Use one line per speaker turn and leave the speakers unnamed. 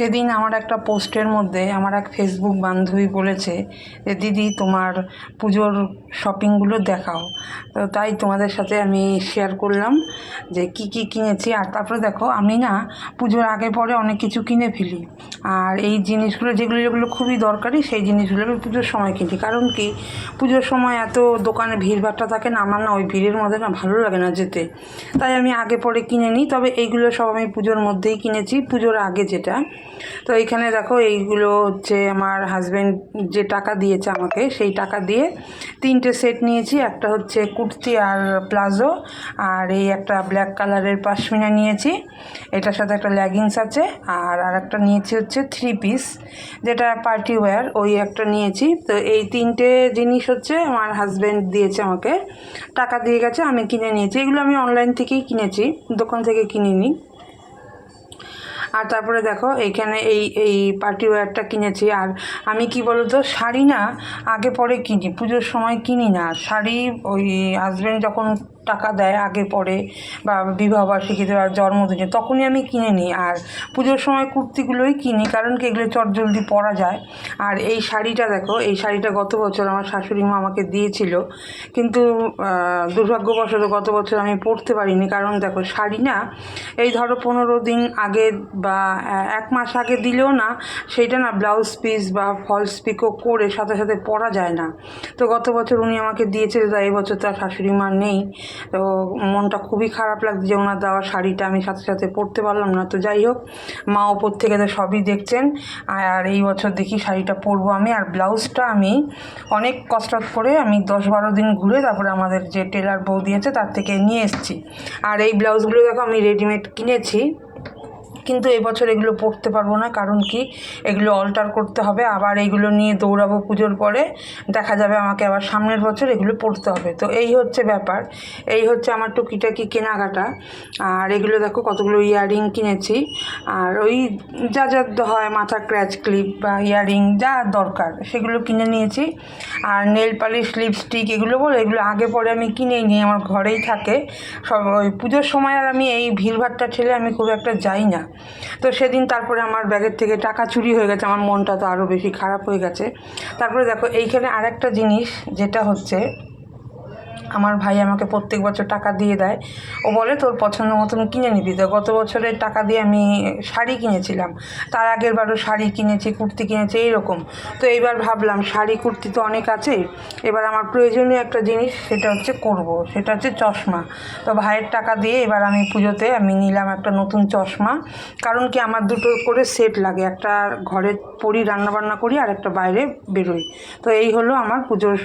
সেদিন আমার একটা পোস্টের মধ্যে আমার এক ফেসবুক বান্ধবী বলেছে যে দিদি তোমার পুজোর শপিংগুলো দেখাও। তো তাই তোমাদের সাথে আমি শেয়ার করলাম যে কি কি কিনেছি। আর তারপরে দেখো, আমি না পুজোর আগে পরে অনেক কিছু কিনে ফেলি। আর এই জিনিসগুলো যেগুলো খুবই দরকারি সেই জিনিসগুলো আমি পুজোর সময় কিনি। কারণ কি, পুজোর সময় এত দোকানে ভিড়ভাট্টা থাকে না, আমার না ওই ভিড়ের মধ্যে না ভালো লাগে না যেতে। তাই আমি আগে পরে কিনে নিই। তবে এইগুলো সব আমি পুজোর মধ্যেই কিনেছি, পুজোর আগে যেটা। তো এইখানে দেখো, এইগুলো হচ্ছে আমার হাজব্যান্ড যে টাকা দিয়েছে আমাকে, সেই টাকা দিয়ে 3টে সেট নিয়েছি। একটা হচ্ছে কুর্তি আর প্লাজো, আর এই একটা ব্ল্যাক কালারের পাশমিনা নিয়েছি, এটার সাথে একটা লেগিংস আছে। আর একটা নিয়েছি হচ্ছে 3 পিস, যেটা পার্টি ওয়্যার, ওই একটা নিয়েছি। তো এই 3টে জিনিস হচ্ছে আমার হাজব্যান্ড দিয়েছে আমাকে, টাকা দিয়ে গেছে, আমি কিনে নিয়েছি। এগুলো আমি অনলাইন থেকেই কিনেছি, দোকান থেকে কিনিনি। আর তারপরে দেখো, এইখানে এই পার্টি ওয়্যারটা কিনেছি। আর আমি কি বলতো, শাড়ি না আগে পরে কিনি, পুজোর সময় কিনি না শাড়ি। ওই হাজব্যান্ড যখন টাকা দেয় আগে পরে, বা বিবাহবার্ষিকীতে আর জন্মদিনে, তখনই আমি কিনে নিই। আর পুজোর সময় কুর্তিগুলোই কিনি, কারণ কি এগুলো চটজলদি পরা যায়। আর এই শাড়িটা দেখো, এই শাড়িটা গত বছর আমার শাশুড়ি মা আমাকে দিয়েছিল, কিন্তু দুর্ভাগ্যবশত গত বছর আমি পরতে পারিনি। কারণ দেখো, শাড়ি না এই ধরো 15 দিন আগে বা 1 মাস আগে দিলেও না, সেইটা না ব্লাউজ পিস বা ফলস পিকো করে সাথে সাথে পরা যায় না। তো গত বছর উনি আমাকে দিয়েছিল, তাই এবছর তার শাশুড়ি মা নেই। তো মনটা খুবই খারাপ লাগছে যে ওনার দেওয়া শাড়িটা আমি সাথে সাথে পরতে পারলাম না। তো যাই হোক, মা ওপর থেকে তো সবই দেখছেন। আর এই বছর দেখি শাড়িটা পরবো আমি। আর ব্লাউজটা আমি অনেক কষ্ট করে আমি 10-12 দিন ঘুরে তারপরে আমাদের যে টেলার বৌদি আছে তার থেকে নিয়ে এসেছি। আর এই ব্লাউজগুলো দেখো আমি রেডিমেড কিনেছি, কিন্তু এবছর এগুলো পরতে পারবো না। কারণ কি, এগুলো অল্টার করতে হবে, আবার এইগুলো নিয়ে দৌড়াবো পুজোর পরে, দেখা যাবে আমাকে আবার সামনের বছর এগুলো পরতে হবে। তো এই হচ্ছে ব্যাপার, এই হচ্ছে আমার টুকিটাকি কেনাকাটা। আর এগুলো দেখো, কতগুলো ইয়াররিং কিনেছি। আর ওই যা যা হয়, মাথার ক্র্যাচ ক্লিপ বা ইয়াররিং যা দরকার সেগুলো কিনে নিয়েছি। আর নেল পালিশ, লিপস্টিক, এগুলো আগে পরে আমি কিনেই নিই, আমার ঘরেই থাকে সব। ওই পুজোর সময় আর আমি এই ভিড়ভাট্টা ঠেলে আমি খুব একটা যাই না। তো সেদিন তারপরে আমার ব্যাগের থেকে টাকা চুরি হয়ে গেছে, আমার মনটা তো আরও বেশি খারাপ হয়ে গেছে। তারপরে দেখো, এইখানে আরেকটা জিনিস যেটা হচ্ছে, আমার ভাই আমাকে প্রত্যেক বছর টাকা দিয়ে দেয়। ও বলে তোর পছন্দ মতন কিনে নিবি। তো গত বছরের টাকা দিয়ে আমি শাড়ি কিনেছিলাম, তার আগের বারও শাড়ি কিনেছি, কুর্তি কিনেছি, এইরকম। তো এইবার ভাবলাম শাড়ি কুর্তি তো অনেক আছে, এবার আমার প্রয়োজনীয় একটা জিনিস সেটা হচ্ছে করব, সেটা হচ্ছে চশমা। তো ভাইয়ের টাকা দিয়ে এবার আমি পুজোতে আমি নিলাম একটা নতুন চশমা। কারণ কি, আমার দুটো করে সেট লাগে, একটা ঘরে পরি রান্নাবান্না করি, আর একটা বাইরে বেরোই। তো এই হলো আমার পুজোর